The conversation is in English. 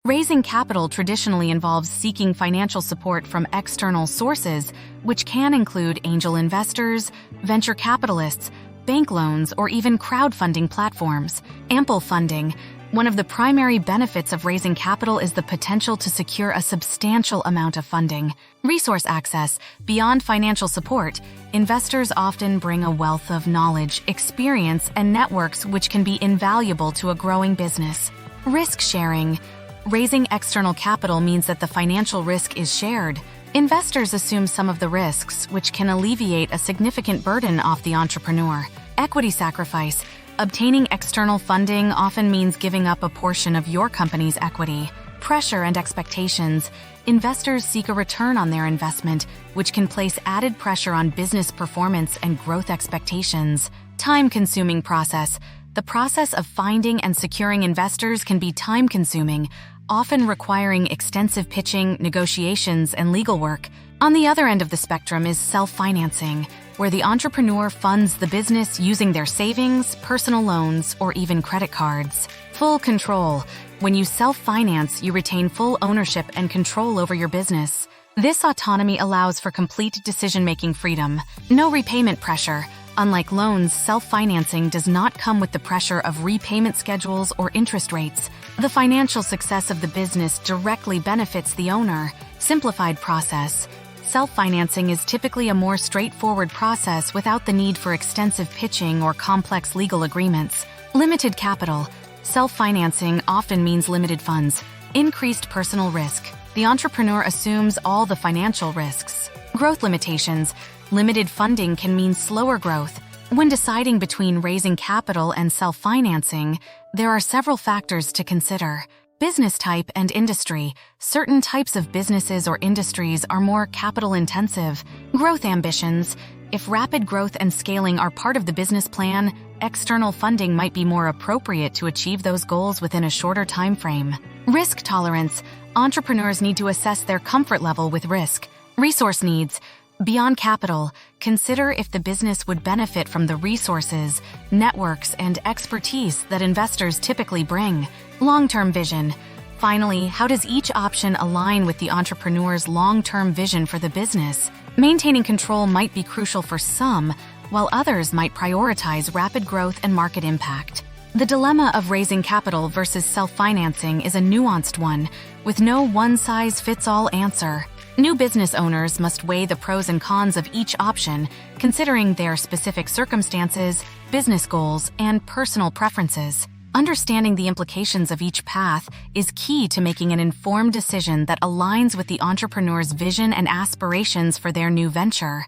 Raising capital traditionally involves seeking financial support from external sources, which can include angel investors, venture capitalists, bank loans, or even crowdfunding platforms. Ample funding. One of the primary benefits of raising capital is the potential to secure a substantial amount of funding. Resource access. Beyond financial support, investors often bring a wealth of knowledge, experience, and networks which can be invaluable to a growing business. Risk sharing. Raising external capital means that the financial risk is shared. Investors assume some of the risks, which can alleviate a significant burden off the entrepreneur. Equity sacrifice. Obtaining external funding often means giving up a portion of your company's equity. Pressure and expectations. Investors seek a return on their investment, which can place added pressure on business performance and growth expectations. Time-consuming process. The process of finding and securing investors can be time-consuming, often requiring extensive pitching, negotiations, and legal work. On the other end of the spectrum is self-financing, where the entrepreneur funds the business using their savings, personal loans, or even credit cards. Full control. When you self-finance, you retain full ownership and control over your business. This autonomy allows for complete decision-making freedom. No repayment pressure. Unlike loans, self-financing does not come with the pressure of repayment schedules or interest rates. The financial success of the business directly benefits the owner. Simplified process. Self-financing is typically a more straightforward process without the need for extensive pitching or complex legal agreements. Limited capital. Self-financing often means limited funds. Increased personal risk. The entrepreneur assumes all the financial risks. Growth limitations. Limited funding can mean slower growth. When deciding between raising capital and self-financing, there are several factors to consider. Business type and industry. Certain types of businesses or industries are more capital-intensive. Growth ambitions. If rapid growth and scaling are part of the business plan, external funding might be more appropriate to achieve those goals within a shorter time frame. Risk tolerance. Entrepreneurs need to assess their comfort level with risk. Resource needs. Beyond capital, consider if the business would benefit from the resources, networks, and expertise that investors typically bring. Long-term vision. Finally, how does each option align with the entrepreneur's long-term vision for the business? Maintaining control might be crucial for some, while others might prioritize rapid growth and market impact. The dilemma of raising capital versus self-financing is a nuanced one, with no one-size-fits-all answer. New business owners must weigh the pros and cons of each option, considering their specific circumstances, business goals, and personal preferences. Understanding the implications of each path is key to making an informed decision that aligns with the entrepreneur's vision and aspirations for their new venture.